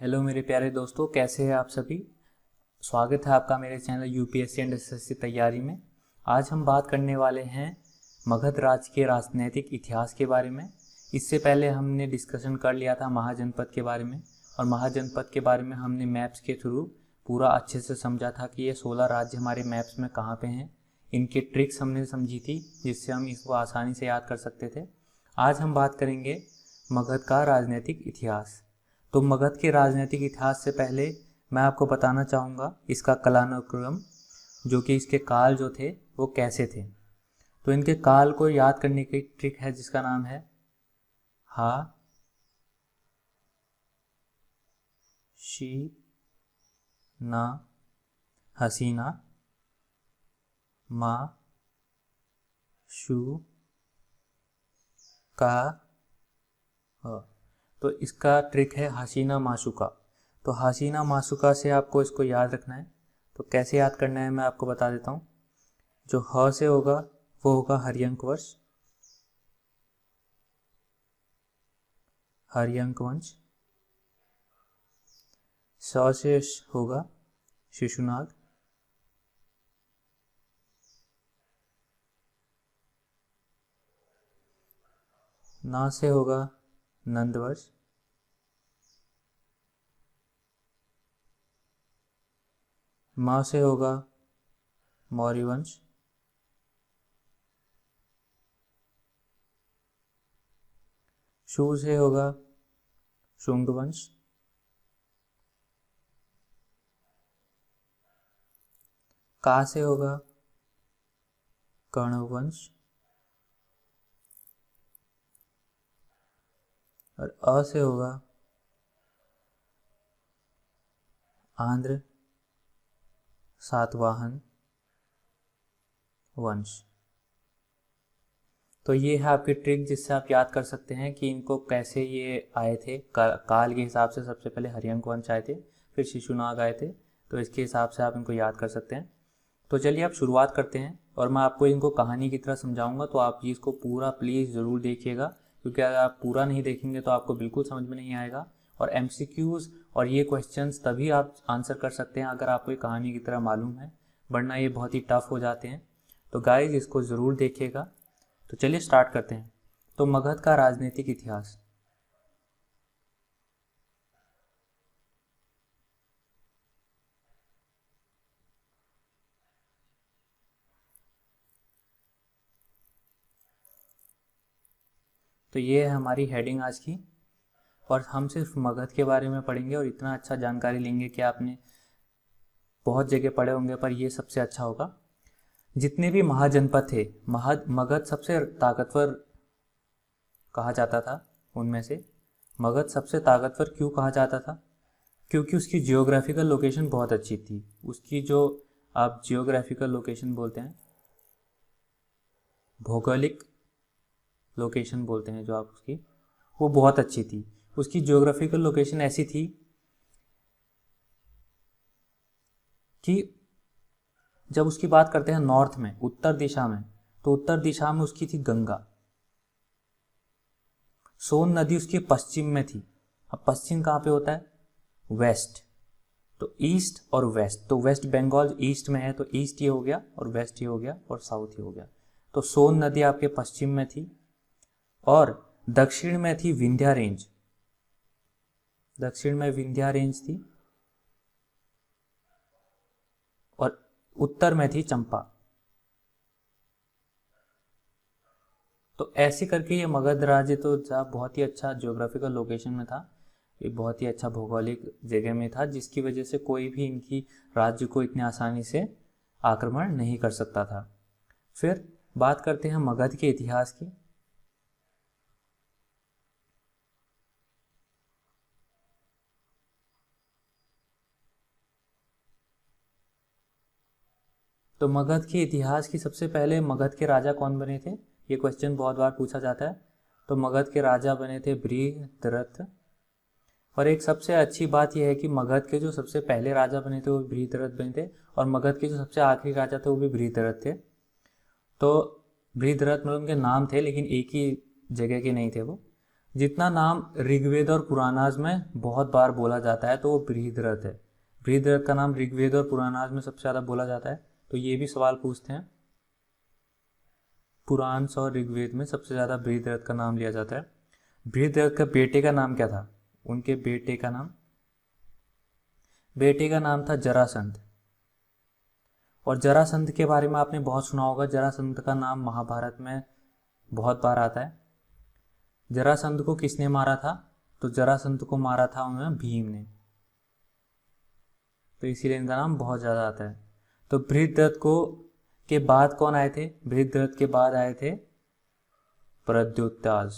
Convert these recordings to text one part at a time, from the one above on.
Hello मेरे प्यारे दोस्तों, कैसे हैं आप सभी। स्वागत है आपका मेरे चैनल यूपीएससी एंड एसएससी तैयारी में। आज हम बात करने वाले हैं मगध राज्य के राजनीतिक इतिहास के बारे में। इससे पहले हमने डिस्कशन कर लिया था महाजनपद के बारे में, और महाजनपद के बारे में हमने मैप्स के थ्रू पूरा अच्छे से समझा था कि ये 16 राज्य हमारे मैप्स में कहाँ पे हैं। इनके ट्रिक्स हमने समझी थी जिससे हम इसको आसानी से याद कर सकते थे। आज हम बात करेंगे मगध का राजनीतिक इतिहास। तो मगध के राजनीतिक इतिहास से पहले मैं आपको बताना चाहूँगा इसका कालानुक्रम, जो कि इसके काल जो थे वो कैसे थे। तो इनके काल को याद करने की ट्रिक है जिसका नाम है हा शी ना हसीना मा शू का ह। तो इसका ट्रिक है हसीना माशुका। तो हसीना माशुका से आपको इसको याद रखना है। तो कैसे याद करना है मैं आपको बता देता हूँ। जो ह से होगा वो होगा हर्यंक वंश, हर्यंक वंश। स से होगा शिशुनाग, ना से होगा नंदवंश, मा से होगा मौर्य वंश, शू से होगा शुंग वंश, का से होगा कर्ण वंश, और अ से होगा आंध्र सातवाहन वंश। तो ये है आपकी ट्रिक जिससे आप याद कर सकते हैं कि इनको कैसे ये आए थे। काल के हिसाब से सबसे पहले हर्यंक वंश आए थे, फिर शिशुनाग आए थे। तो इसके हिसाब से आप इनको याद कर सकते हैं। तो चलिए आप शुरुआत करते हैं, और मैं आपको इनको कहानी की तरह समझाऊंगा। तो आप ये इसको पूरा प्लीज़ ज़रूर देखिएगा, क्योंकि अगर आप पूरा नहीं देखेंगे तो आपको बिल्कुल समझ में नहीं आएगा। और एमसीक्यूज़ और ये क्वेश्चंस तभी आप आंसर कर सकते हैं अगर आपको ये कहानी की तरह मालूम है, वरना ये बहुत ही टफ हो जाते हैं। तो गाइज इसको ज़रूर देखिएगा। तो चलिए स्टार्ट करते हैं। तो मगध का राजनीतिक इतिहास। तो ये है हमारी हेडिंग आज की, और हम सिर्फ मगध के बारे में पढ़ेंगे और इतना अच्छा जानकारी लेंगे कि आपने बहुत जगह पढ़े होंगे पर ये सबसे अच्छा होगा। जितने भी महाजनपद थे, मगध सबसे ताकतवर कहा जाता था। उनमें से मगध सबसे ताकतवर क्यों कहा जाता था? क्योंकि उसकी जियोग्राफिकल लोकेशन बहुत अच्छी थी। उसकी जो आप जियोग्राफिकल लोकेशन बोलते हैं, भौगोलिक लोकेशन बोलते हैं जो आप उसकी, वो बहुत अच्छी थी। उसकी जियोग्राफिकल लोकेशन ऐसी थी कि जब उसकी बात करते हैं नॉर्थ में, उत्तर दिशा में, तो उत्तर दिशा में उसकी थी गंगा। सोन नदी उसके पश्चिम में थी। अब पश्चिम कहाँ पे होता है? वेस्ट। तो ईस्ट और वेस्ट, तो वेस्ट बंगाल ईस्ट में है, तो ईस्ट ये हो गया, और वेस्ट ये हो गया, और साउथ ये हो गया। तो सोन नदी आपके पश्चिम में थी, और दक्षिण में थी विंध्या रेंज। दक्षिण में विंध्या रेंज थी, और उत्तर में थी चंपा। तो ऐसे करके ये मगध राज्य तो बहुत ही अच्छा ज्योग्राफिकल लोकेशन में था। ये बहुत ही अच्छा भौगोलिक जगह में था, जिसकी वजह से कोई भी इनकी राज्य को इतनी आसानी से आक्रमण नहीं कर सकता था। फिर बात करते हैं मगध के इतिहास की। तो मगध के इतिहास की सबसे पहले मगध के राजा कौन बने थे, ये क्वेश्चन बहुत बार पूछा जाता है। तो मगध के राजा बने थे बृहद्रथ। और एक सबसे अच्छी बात यह है कि मगध के जो सबसे पहले राजा बने थे वो बृहद्रथ बने थे, और मगध के जो सबसे आखिरी राजा थे वो भी बृहद्रथ थे। तो बृहद्रथ मतलब उनके नाम थे, लेकिन एक ही जगह के नहीं थे वो। जितना नाम ऋग्वेद और पुराणाज में बहुत बार बोला जाता है तो वो बृहद्रथ है। बृहद्रथ का नाम ऋग्वेद और पुराणाज में सबसे ज़्यादा बोला जाता है। तो ये भी सवाल पूछते हैं, पुराण और ऋग्वेद में सबसे ज़्यादा बृहद्रथ का नाम लिया जाता है। बृहद्रथ का बेटे का नाम क्या था? उनके बेटे का नाम था जरासंध। और जरासंध के बारे में आपने बहुत सुना होगा। जरासंध का नाम महाभारत में बहुत बार आता है। जरासंध को किसने मारा था? तो जरासंध को मारा था उन्होंने भीम ने, तो इसीलिए इनका नाम बहुत ज़्यादा आता है। तो बृहद्रथ को के बाद कौन आए थे? बृहद्रथ के बाद आए थे प्रद्योताज।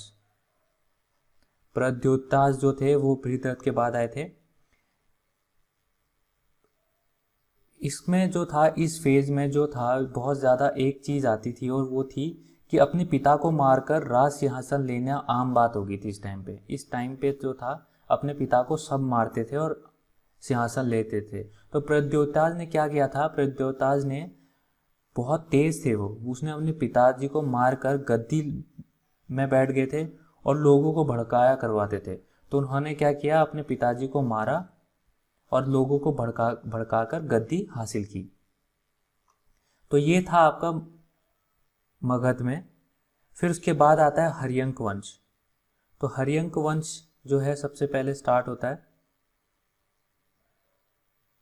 प्रद्योताज जो थे वो बृहद्रथ के बाद आए थे। इसमें जो था, इस फेज में जो था, बहुत ज़्यादा एक चीज़ आती थी और वो थी कि अपने पिता को मारकर राज सिंहासन लेना आम बात हो गई थी इस टाइम पे। इस टाइम पे जो था अपने पिता को सब मारते थे और सिंहासन लेते थे। तो प्रद्योताज ने क्या किया था? प्रद्योताज ने बहुत तेज थे वो, उसने अपने पिताजी को मारकर गद्दी में बैठ गए थे और लोगों को भड़काया करवाते थे। तो उन्होंने क्या किया? अपने पिताजी को मारा और लोगों को भड़काकर गद्दी हासिल की। तो ये था आपका मगध में। फिर उसके बाद आता है हर्यंक वंश। तो हर्यंक वंश जो है सबसे पहले स्टार्ट होता है,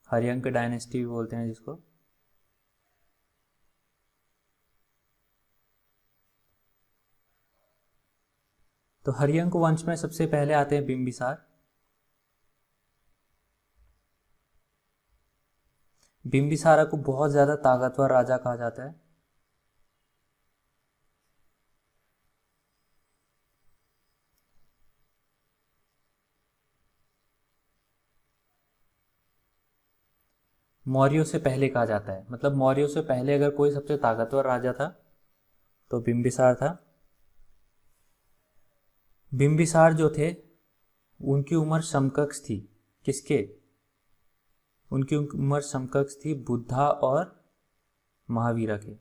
हर्यंक डायनेस्टी भी बोलते हैं जिसको। तो हर्यंक वंश में सबसे पहले आते हैं बिंबिसार। बिंबिसारा को बहुत ज़्यादा ताकतवर राजा कहा जाता है। मौर्यों से पहले कहा जाता है, मतलब मौर्यों से पहले अगर कोई सबसे ताकतवर राजा था तो बिंबिसार था। बिंबिसार जो थे उनकी उम्र समकक्ष थी किसके? उनकी उम्र समकक्ष थी बुद्धा और महावीरा के।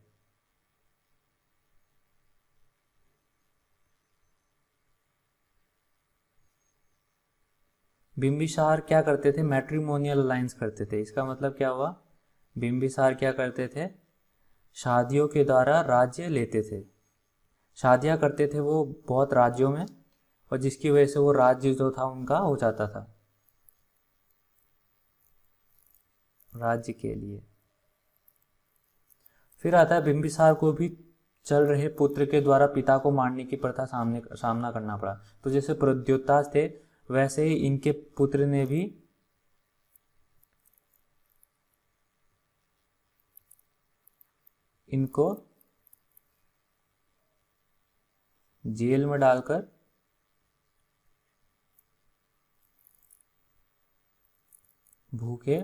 बिंबिसार क्या करते थे? मैट्रिमोनियल अलायंस करते थे। इसका मतलब क्या हुआ? बिंबिसार क्या करते थे? शादियों के द्वारा राज्य लेते थे। शादियां करते थे वो बहुत राज्यों में, और जिसकी वजह से वो राज्य जो था उनका हो जाता था राज्य के लिए। फिर आता है बिंबिसार को भी चल रहे पुत्र के द्वारा पिता को मारने की प्रथा सामना करना पड़ा। तो जैसे प्रद्योतास थे वैसे ही इनके पुत्र ने भी इनको जेल में डालकर भूखे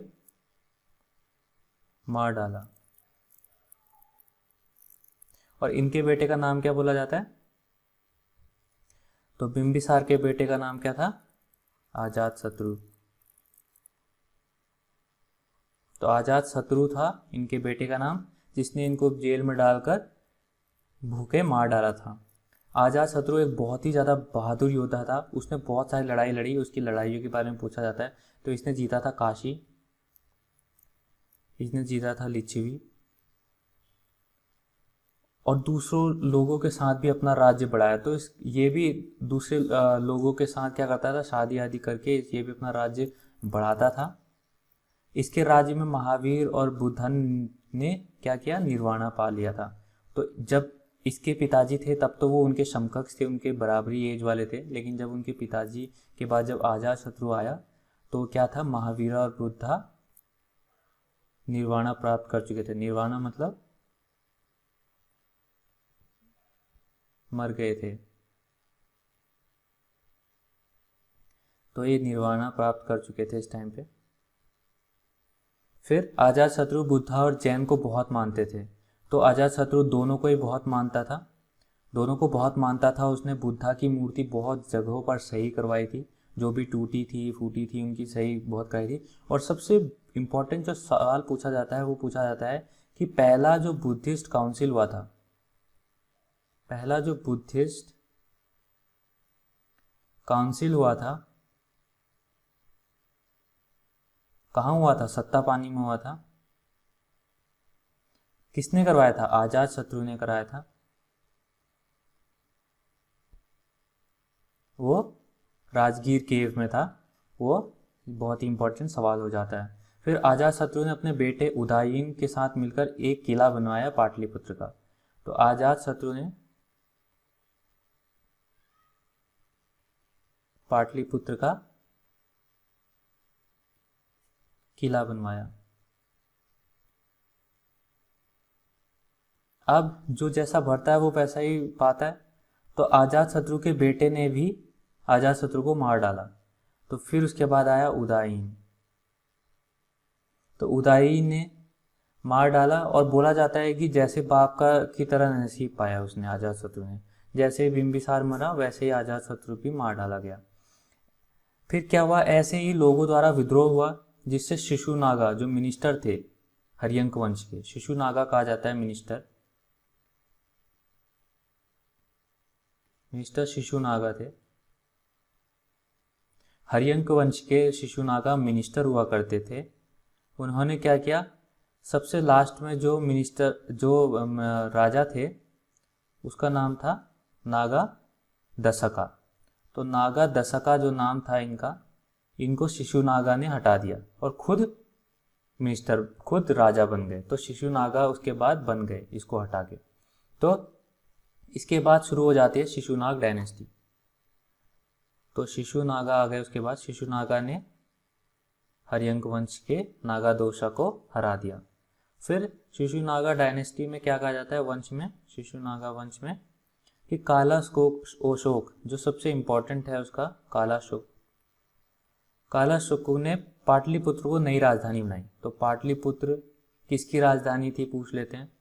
मार डाला। और इनके बेटे का नाम क्या बोला जाता है? तो बिंबिसार के बेटे का नाम क्या था? अजातशत्रु। तो अजातशत्रु था इनके बेटे का नाम, जिसने इनको जेल में डालकर भूखे मार डाला था। अजातशत्रु एक बहुत ही ज़्यादा बहादुर योद्धा था। उसने बहुत सारी लड़ाई लड़ी। उसकी लड़ाइयों के बारे में पूछा जाता है तो इसने जीता था काशी, इसने जीता था लिच्छवी, और दूसरों लोगों के साथ भी अपना राज्य बढ़ाया। तो ये भी दूसरे लोगों के साथ क्या करता था? शादी आदि करके ये भी अपना राज्य बढ़ाता था। इसके राज्य में महावीर और बुद्धन ने क्या किया? निर्वाणा पा लिया था। तो जब इसके पिताजी थे तब तो वो उनके समकक्ष थे, उनके बराबरी एज वाले थे। लेकिन जब उनके पिताजी के बाद जब अजातशत्रु आया तो क्या था? महावीरा और बुद्धा निर्वाणा प्राप्त कर चुके थे। निर्वाणा मतलब मर गए थे। तो ये निर्वाणा प्राप्त कर चुके थे इस टाइम पे। फिर अजातशत्रु बुद्धा और जैन को बहुत मानते थे। तो अजातशत्रु दोनों को ही बहुत मानता था, दोनों को बहुत मानता था। उसने बुद्धा की मूर्ति बहुत जगहों पर सही करवाई थी, जो भी टूटी थी फूटी थी उनकी सही बहुत कराई थी। और सबसे इम्पोर्टेंट जो सवाल पूछा जाता है वो पूछा जाता है कि पहला जो बुद्धिस्ट काउंसिल हुआ था, पहला जो बुद्धिस्ट काउंसिल हुआ था, कहाँ हुआ था? सत्ता पानी में हुआ था। किसने करवाया था? आजाद शत्रु ने कराया था। वो राजगीर केव में था। वो बहुत ही इंपॉर्टेंट सवाल हो जाता है। फिर आजाद शत्रु ने अपने बेटे उदयन के साथ मिलकर एक किला बनवाया पाटलिपुत्र का। तो आजाद शत्रु ने पाटलिपुत्र का किला बनवाया। अब जो जैसा भरता है वो वैसा ही पाता है। तो आजाद शत्रु के बेटे ने भी आजाद शत्रु को मार डाला। तो फिर उसके बाद आया उदयन। तो उदयन ने मार डाला और बोला जाता है कि जैसे बाप का की तरह नसीब पाया उसने, आजाद शत्रु ने। जैसे बिंबिसार मरा वैसे ही आजाद शत्रु भी मार डाला गया। फिर क्या हुआ? ऐसे ही लोगों द्वारा विद्रोह हुआ, जिससे शिशुनागा जो मिनिस्टर थे हरियंक वंश के, शिशुनागा कहा जाता है मिनिस्टर शिशुनागा थे। हरियंक वंश के शिशुनागा मिनिस्टर हुआ करते थे। उन्होंने क्या किया? सबसे लास्ट में जो राजा थे उसका नाम था नागा दशका। तो नागा दशका जो नाम था इनको शिशुनागा ने हटा दिया और खुद राजा बन गए। तो शिशुनागा उसके बाद बन गए इसको हटा के। तो इसके बाद शुरू हो जाती है शिशुनाग डायनेस्टी। तो शिशुनागा आ गए, उसके बाद शिशुनागा ने हरियंक वंश के नागादोषा को हरा दिया। फिर शिशुनागा डायनेस्टी में क्या कहा जाता है वंश में, शिशुनागा वंश में, कि काला अशोक जो सबसे इंपॉर्टेंट है उसका, काला अशोक ने पाटलिपुत्र को नई राजधानी बनाई। तो पाटलिपुत्र किसकी राजधानी थी पूछ लेते हैं।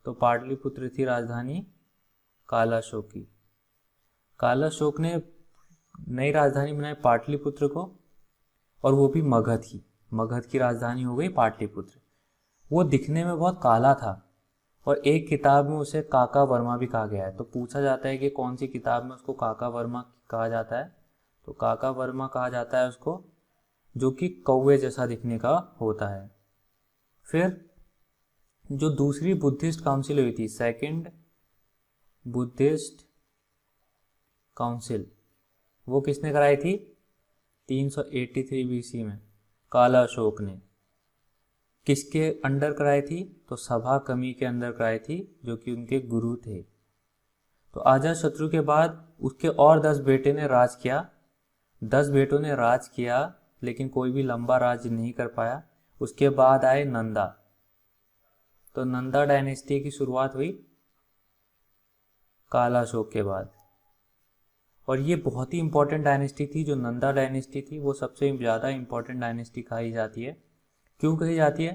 तो पाटलिपुत्र थी राजधानी काला अशोक की। काला अशोक ने नई राजधानी बनाई पाटलिपुत्र को, और वो भी मगध की राजधानी हो गई पाटलिपुत्र। वो दिखने में बहुत काला था और एक किताब में उसे काका वर्मा भी कहा गया है। तो पूछा जाता है कि कौन सी किताब में उसको काका वर्मा कहा जाता है। तो काका वर्मा कहा जाता है उसको, जो कि कौवे जैसा दिखने का होता है। फिर जो दूसरी बुद्धिस्ट काउंसिल हुई थी, सेकंड बुद्धिस्ट काउंसिल, वो किसने कराई थी? 383 बीसी में काला अशोक ने। किसके अंडर कराई थी? तो सभा कमी के अंदर कराई थी, जो कि उनके गुरु थे। तो आजाद शत्रु के बाद उसके और 10 बेटे ने राज किया। 10 बेटों ने राज किया, लेकिन कोई भी लंबा राज नहीं कर पाया। उसके बाद आए नंदा। तो नंदा डायनेस्टी की शुरुआत हुई काला अशोक के बाद, और ये बहुत ही इंपॉर्टेंट डायनेस्टी थी। जो नंदा डायनेस्टी थी वो सबसे ज़्यादा इंपॉर्टेंट डायनेस्टी कही जाती है। क्यों कही जाती है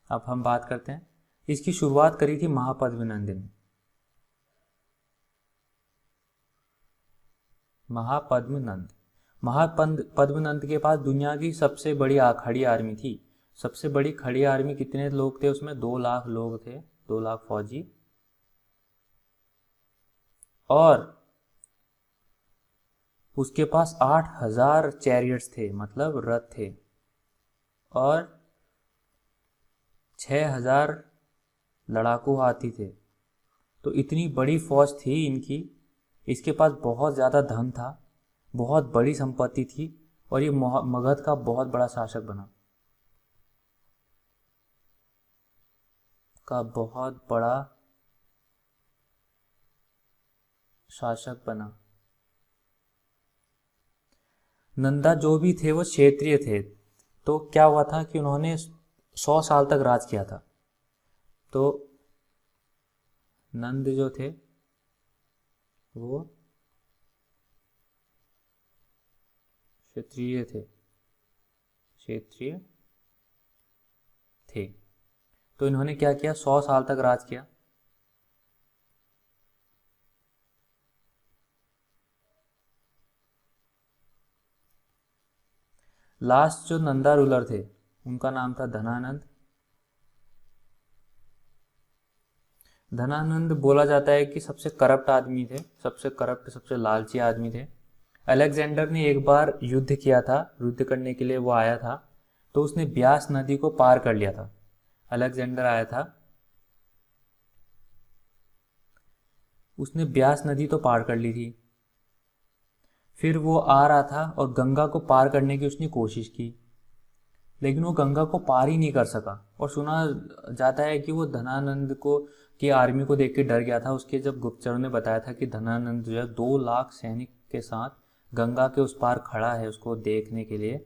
अब हम बात करते हैं। इसकी शुरुआत करी थी महापद्मनंद ने। महापद्मनंद के पास दुनिया की सबसे बड़ी खड़ी आर्मी थी। सबसे बड़ी खड़ी आर्मी कितने लोग थे उसमें? 2 लाख लोग थे, 2 लाख फौजी। और उसके पास 8000 चैरियट्स थे, मतलब रथ थे, और 6000 लड़ाकू हाथी थे। तो इतनी बड़ी फौज थी इनकी। इसके पास बहुत ज़्यादा धन था, बहुत बड़ी संपत्ति थी, और ये मगध का बहुत बड़ा शासक बना। नंदा जो भी थे वो क्षेत्रीय थे। तो क्या हुआ था कि उन्होंने 100 साल तक राज किया था। तो नंद जो थे वो क्षेत्रीय थे। तो इन्होंने क्या किया? 100 साल तक राज किया। लास्ट जो नंदा रूलर थे उनका नाम था धनानंद। धनानंद बोला जाता है कि सबसे करप्ट आदमी थे, सबसे करप्ट, सबसे लालची आदमी थे। अलेक्जेंडर ने एक बार युद्ध किया था, युद्ध करने के लिए वो आया था, तो उसने ब्यास नदी को पार कर लिया था। अलेक्जेंडर आया था, उसने ब्यास नदी तो पार कर ली थी। फिर वो आ रहा था और गंगा को पार करने की उसने कोशिश की, लेकिन वो गंगा को पार ही नहीं कर सका। और सुना जाता है कि वो धनानंद को की आर्मी को देख के डर गया था। उसके जब गुप्तचरों ने बताया था कि धनानंद जो है 2 लाख सैनिक के साथ गंगा के उस पार खड़ा है उसको देखने के लिए,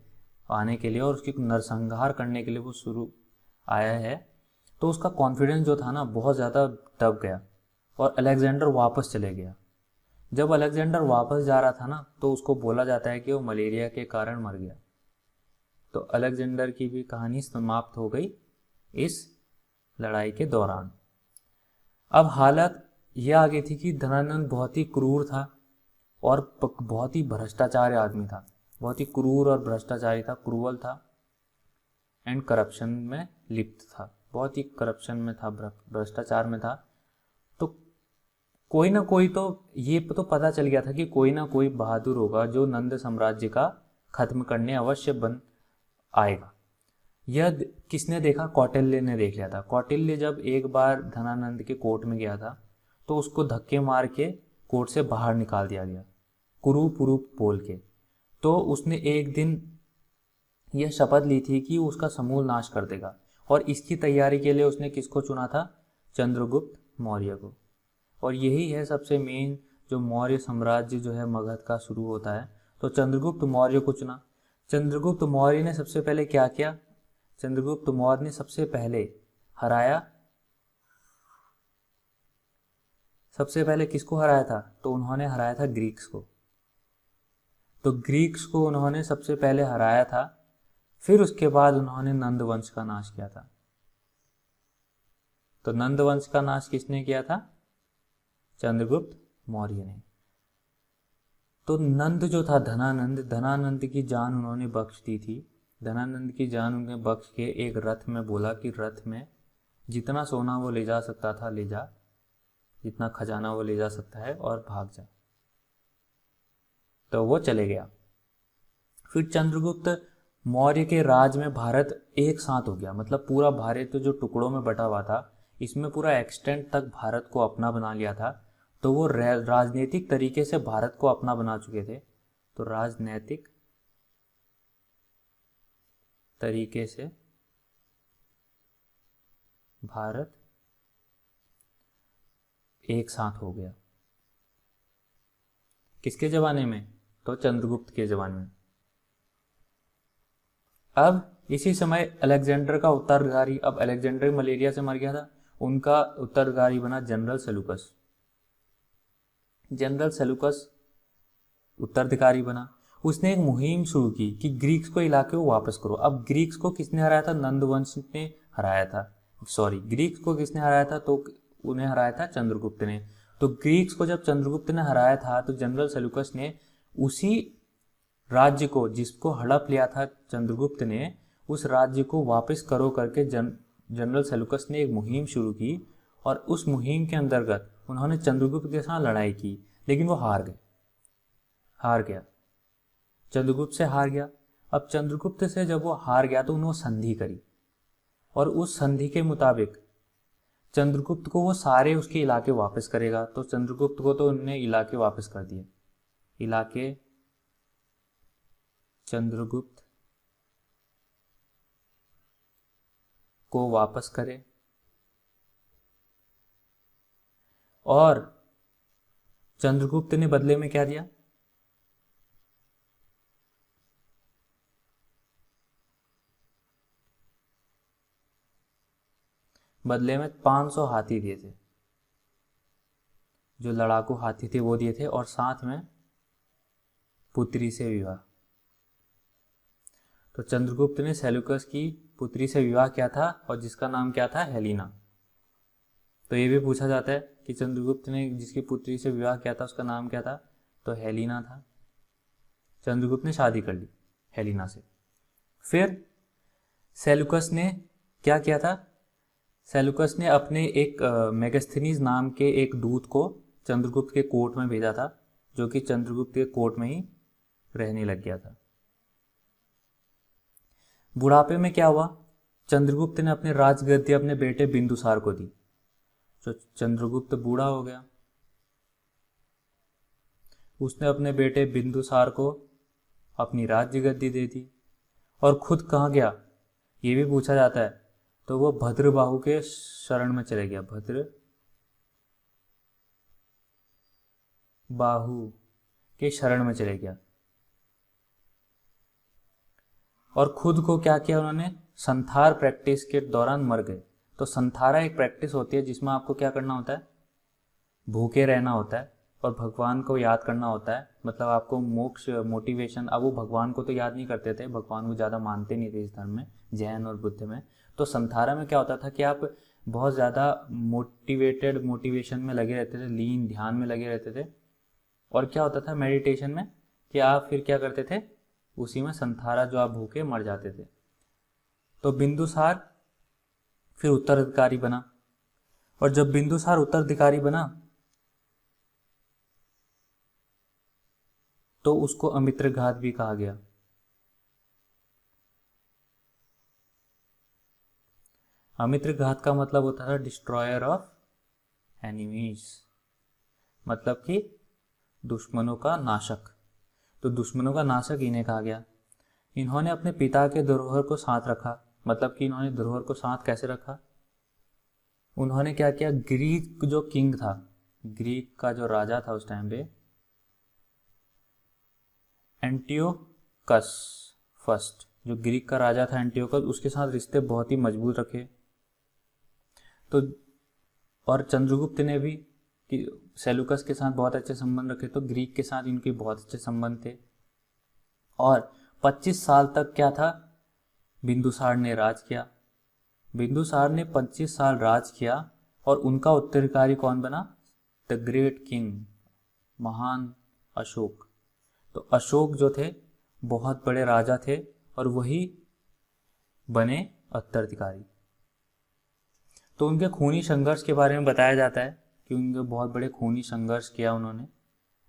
आने के लिए, और उसकी नरसंहार करने के लिए वो शुरू आया है, तो उसका कॉन्फिडेंस जो था ना बहुत ज़्यादा दब गया और अलेक्जेंडर वापस चले गया। जब अलेक्जेंडर वापस जा रहा था ना, तो उसको बोला जाता है कि वो मलेरिया के कारण मर गया। तो अलेक्जेंडर की भी कहानी समाप्त हो गई इस लड़ाई के दौरान। अब हालत यह आ गई थी कि धनानंद बहुत ही क्रूर था और बहुत ही भ्रष्टाचारी आदमी था, बहुत ही क्रूर और भ्रष्टाचारी था, क्रूअल था एंड करप्शन में लिप्त था, बहुत ही करप्शन में था, भ्रष्टाचार में था। तो कोई ना कोई तो ये तो पता चल गया था कि कोई ना कोई बहादुर होगा जो नंद साम्राज्य का खत्म करने अवश्य बन आएगा। यह किसने देखा? कौटिल्य ने देख लिया था। कौटिल्य जब एक बार धनानंद के कोर्ट में गया था तो उसको धक्के मार के कोर्ट से बाहर निकाल दिया गया, कुरूप बोल के। तो उसने एक दिन यह शपथ ली थी कि उसका समूल नाश कर देगा, और इसकी तैयारी के लिए उसने किसको चुना था? चंद्रगुप्त मौर्य को। और यही है सबसे मेन जो मौर्य साम्राज्य जो है मगध का शुरू होता है। तो चंद्रगुप्त मौर्य को चुना। चंद्रगुप्त मौर्य ने सबसे पहले क्या किया? चंद्रगुप्त मौर्य ने सबसे पहले किसको हराया था? तो उन्होंने हराया था ग्रीक्स को। तो ग्रीक्स को उन्होंने सबसे पहले हराया था, फिर उसके बाद उन्होंने नंद वंश का नाश किया था। तो नंद वंश का नाश किसने किया था? चंद्रगुप्त मौर्य ने। तो नंद जो था धनानंद की जान उन्होंने बख्श दी थी। धनानंद की जान उन्हें बख्श के एक रथ में बोला कि रथ में जितना सोना वो ले जा सकता था ले जा, जितना खजाना वो ले जा सकता है, और भाग जा। तो वो चले गया। फिर चंद्रगुप्त मौर्य के राज में भारत एक साथ हो गया, मतलब पूरा भारत जो टुकड़ों में बटा हुआ था इसमें पूरा एक्सटेंट तक भारत को अपना बना लिया था। तो वो राजनीतिक तरीके से भारत को अपना बना चुके थे। तो राजनीतिक तरीके से भारत एक साथ हो गया। किसके जमाने में? तो चंद्रगुप्त के जमाने में। अब इसी समय अलेक्जेंडर का उत्तराधिकारी, अब अलेक्जेंडर मलेरिया से मर गया था, उनका उत्तराधिकारी बना जनरल सेलूकस। जनरल सेलूकस उत्तराधिकारी बना। उसने एक मुहिम शुरू की कि ग्रीक्स को इलाके को वापस करो। अब ग्रीक्स को किसने हराया था? नंदवंश ने हराया था। ग्रीक्स को किसने हराया था? तो उन्हें हराया था चंद्रगुप्त ने। तो ग्रीक्स को जब चंद्रगुप्त ने हराया था तो जनरल सेलूकस ने उसी राज्य को जिसको हड़प लिया था चंद्रगुप्त ने, उस राज्य को वापस करो करके जनरल सेलूकस ने एक मुहिम शुरू की। और उस मुहिम के अंतर्गत उन्होंने चंद्रगुप्त के साथ लड़ाई की, लेकिन वो हार गया। चंद्रगुप्त से हार गया। अब चंद्रगुप्त से जब वो हार गया तो उन्होंने संधि करी, और उस संधि के मुताबिक चंद्रगुप्त को वो सारे उसके इलाके वापस करेगा। तो चंद्रगुप्त को तो उन्होंने इलाके वापस कर दिए। इलाके चंद्रगुप्त को वापस करे, और चंद्रगुप्त ने बदले में क्या दिया? बदले में 500 हाथी दिए थे, जो लड़ाकू हाथी थे वो दिए थे, और साथ में पुत्री से विवाह। तो चंद्रगुप्त ने सेलूकस की पुत्री से विवाह किया था, और जिसका नाम क्या था? हेलिना। तो ये भी पूछा जाता है कि चंद्रगुप्त ने जिसकी पुत्री से विवाह किया था उसका नाम क्या था? तो हेलिना था। चंद्रगुप्त ने शादी कर ली हेलिना से। फिर सेलूकस ने क्या किया था? सेलूकस ने अपने एक मेगास्थनीज नाम के एक दूत को चंद्रगुप्त के कोर्ट में भेजा था, जो कि चंद्रगुप्त के कोर्ट में ही रहने लग गया था। बुढ़ापे में क्या हुआ, चंद्रगुप्त ने अपने राजगद्दी अपने बेटे बिंदुसार को दी। तो चंद्रगुप्त बूढ़ा हो गया, उसने अपने बेटे बिंदुसार को अपनी राज्य गद्दी दे दी और खुद कहाँ गया ये भी पूछा जाता है, तो वो भद्रबाहु के शरण में चले गया। भद्रबाहु के शरण में चले गया और खुद को क्या किया उन्होंने, संथार प्रैक्टिस के दौरान मर गए। तो संथारा एक प्रैक्टिस होती है जिसमें आपको क्या करना होता है, भूखे रहना होता है और भगवान को याद करना होता है। मतलब आपको मोक्ष मोटिवेशन, अब वो भगवान को तो याद नहीं करते थे, भगवान को ज़्यादा मानते नहीं थे इस धर्म में, जैन और बुद्ध में। तो संथारा में क्या होता था कि आप बहुत ज़्यादा मोटिवेशन में लगे रहते थे, लीन ध्यान में लगे रहते थे। और क्या होता था मेडिटेशन में कि आप फिर क्या करते थे, उसी में संथारा जो आप भूखे मर जाते थे। तो बिंदुसार फिर उत्तराधिकारी बना और जब बिंदुसार उत्तराधिकारी बना तो उसको अमित्रघात भी कहा गया। अमित्रघात का मतलब होता था डिस्ट्रॉयर ऑफ एनिमीज, मतलब कि दुश्मनों का नाशक। तो दुश्मनों का नाशक इन्हें कहा गया। इन्होंने अपने पिता के धरोहर को साथ रखा, मतलब कि इन्होंने धरोहर को साथ कैसे रखा, उन्होंने क्या किया, ग्रीक जो किंग था, ग्रीक का जो राजा था उस टाइम पे, एंटियोकस फर्स्ट, जो ग्रीक का राजा था एंटियोकस, उसके साथ रिश्ते बहुत ही मजबूत रखे। तो और चंद्रगुप्त ने भी सेलुकस के साथ बहुत अच्छे संबंध रखे, तो ग्रीक के साथ इनके बहुत अच्छे संबंध थे। और 25 साल तक क्या था, बिंदुसार ने राज किया। बिंदुसार ने 25 साल राज किया और उनका उत्तराधिकारी कौन बना, द ग्रेट किंग, महान अशोक। तो अशोक जो थे बहुत बड़े राजा थे और वही बने उत्तराधिकारी। तो उनके खूनी संघर्ष के बारे में बताया जाता है कि उनके बहुत बड़े खूनी संघर्ष किया उन्होंने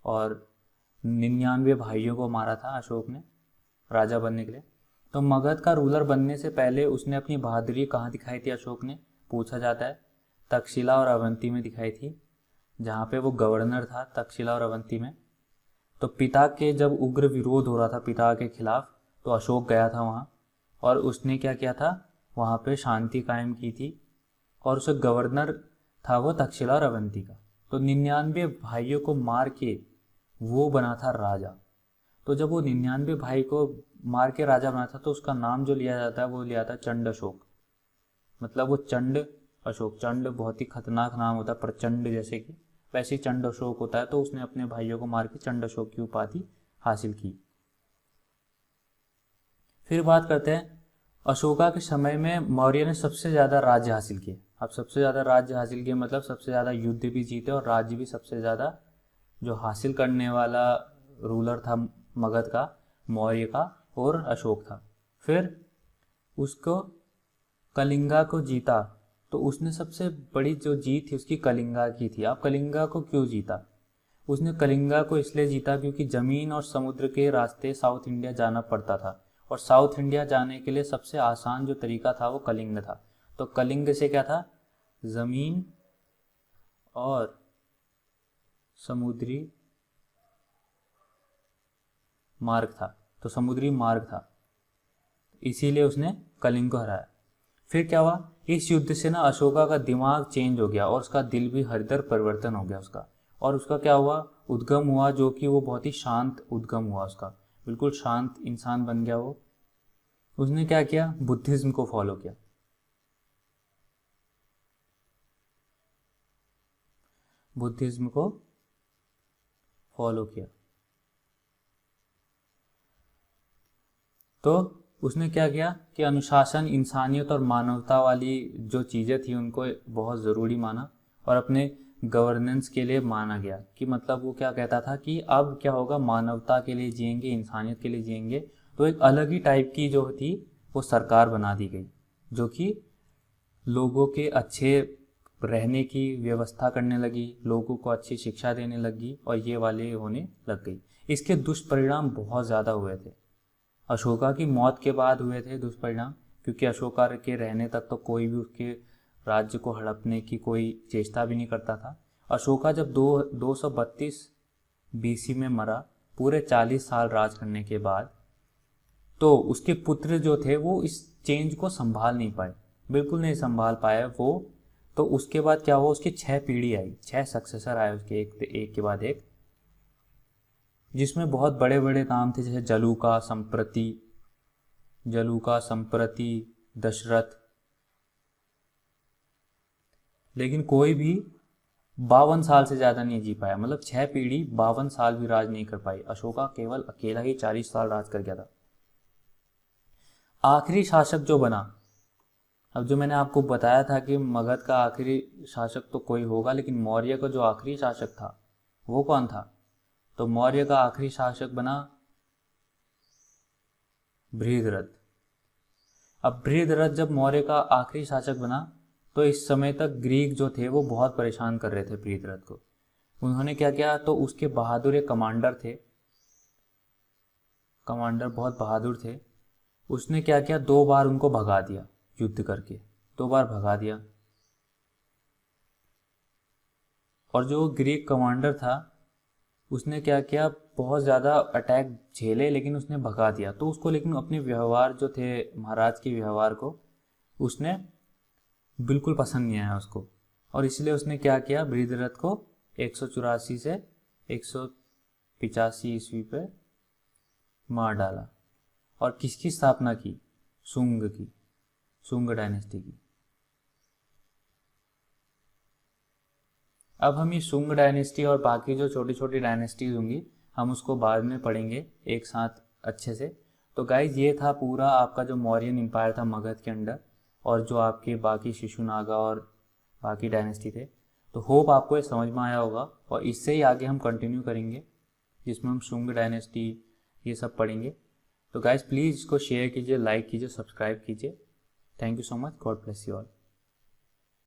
और 99 भाइयों को मारा था अशोक ने राजा बनने के लिए। तो मगध का रूलर बनने से पहले उसने अपनी बहादुरी कहाँ दिखाई थी अशोक ने, पूछा जाता है तक्षशिला और अवंती में दिखाई थी, जहाँ पे वो गवर्नर था तक्षशिला और अवंती में। तो पिता के जब उग्र विरोध हो रहा था पिता के खिलाफ, तो अशोक गया था वहाँ और उसने क्या किया था, वहाँ पे शांति कायम की थी और उसे गवर्नर था वो तक्षशिला और अवंती का। तो 99 भाइयों को मार के वो बना था राजा। तो जब वो 99 भाई को मार के राजा बना था तो उसका नाम जो लिया जाता है वो लिया था चंड अशोक, मतलब वो चंड अशोक। चंड बहुत ही खतरनाक नाम होता है, प्रचंड जैसे कि, वैसे ही चंड अशोक होता है। तो उसने अपने भाइयों को मार के चंड अशोक की उपाधि हासिल की। फिर बात करते हैं अशोका के समय में मौर्य ने सबसे ज़्यादा राज्य हासिल किए। अब सबसे ज़्यादा राज्य हासिल किए मतलब सबसे ज़्यादा युद्ध भी जीते और राज्य भी सबसे ज़्यादा जो हासिल करने वाला रूलर था मगध का, मौर्य का, और अशोक था। फिर उसको कलिंगा को जीता, तो उसने सबसे बड़ी जो जीत थी उसकी कलिंगा की थी। आप कलिंगा को क्यों जीता, उसने कलिंगा को इसलिए जीता क्योंकि ज़मीन और समुद्र के रास्ते साउथ इंडिया जाना पड़ता था और साउथ इंडिया जाने के लिए सबसे आसान जो तरीका था वो कलिंग था। तो कलिंग से क्या था, ज़मीन और समुद्री मार्ग था, तो समुद्री मार्ग था, इसीलिए उसने कलिंग को हराया। फिर क्या हुआ, इस युद्ध से ना अशोका का दिमाग चेंज हो गया और उसका दिल भी हृदय परिवर्तन हो गया उसका। और उसका क्या हुआ, उद्गम हुआ, जो कि वो बहुत ही शांत उद्गम हुआ उसका, बिल्कुल शांत इंसान बन गया वो। उसने क्या किया, बुद्धिज्म को फॉलो किया। बुद्धिज्म को फॉलो किया तो उसने क्या किया कि अनुशासन, इंसानियत और मानवता वाली जो चीज़ें थी उनको बहुत ज़रूरी माना और अपने गवर्नेंस के लिए माना गया। कि मतलब वो क्या कहता था कि अब क्या होगा, मानवता के लिए जिएंगे, इंसानियत के लिए जिएंगे। तो एक अलग ही टाइप की जो थी वो सरकार बना दी गई, जो कि लोगों के अच्छे रहने की व्यवस्था करने लगी, लोगों को अच्छी शिक्षा देने लगी और ये वाले होने लग गई। इसके दुष्परिणाम बहुत ज़्यादा हुए थे। अशोका की मौत के बाद हुए थे दुष्परिणाम, क्योंकि अशोका के रहने तक तो कोई भी उसके राज्य को हड़पने की कोई चेष्टा भी नहीं करता था। अशोका जब 232 BC में मरा, पूरे 40 साल राज करने के बाद, तो उसके पुत्र जो थे वो इस चेंज को संभाल नहीं पाए, बिल्कुल नहीं संभाल पाए वो। तो उसके बाद क्या हुआ, उसकी 6 पीढ़ी आई, 6 सक्सेसर आए उसके, एक के बाद एक, जिसमें बहुत बड़े बड़े नाम थे, जैसे जलूका, संप्रति, दशरथ। लेकिन कोई भी 52 साल से ज़्यादा नहीं जी पाया, मतलब 6 पीढ़ी 52 साल भी राज नहीं कर पाई। अशोका केवल अकेला ही 40 साल राज कर गया था। आखिरी शासक जो बना, अब जो मैंने आपको बताया था कि मगध का आखिरी शासक तो कोई होगा, लेकिन मौर्य का जो आखिरी शासक था वो कौन था? तो मौर्य का आखिरी शासक बना बृहद्रथ। अब बृहद्रथ जब मौर्य का आखिरी शासक बना, तो इस समय तक ग्रीक जो थे वो बहुत परेशान कर रहे थे बृहद्रथ को। उन्होंने क्या किया, तो उसके बहादुर एक कमांडर थे, कमांडर बहुत बहादुर थे, उसने क्या किया, 2 बार उनको भगा दिया, युद्ध करके 2 बार भगा दिया। और जो ग्रीक कमांडर था उसने क्या किया, बहुत ज़्यादा अटैक झेले, लेकिन उसने भगा दिया। तो उसको, लेकिन अपने व्यवहार जो थे, महाराज के व्यवहार को उसने बिल्कुल पसंद नहीं आया उसको, और इसलिए उसने क्या किया, बृहद्रथ को 184 से 185 ईस्वी पे मार डाला। और किसकी स्थापना की? शुंग डायनेस्टी की। अब हम ये शुंग डायनेस्टी और बाकी जो छोटी छोटी डायनेस्टीज होंगी, हम उसको बाद में पढ़ेंगे एक साथ अच्छे से। तो गाइज, ये था पूरा आपका जो मौर्यन एम्पायर था मगध के अंडर, और जो आपके बाकी शिशुनागा और बाकी डायनेस्टी थे। तो होप आपको ये समझ में आया होगा, और इससे ही आगे हम कंटिन्यू करेंगे, जिसमें हम शुंग डायनेस्टी ये सब पढ़ेंगे। तो गाइज, प्लीज़ इसको शेयर कीजिए, लाइक कीजिए, सब्सक्राइब कीजिए। Thank you so much. God bless you all.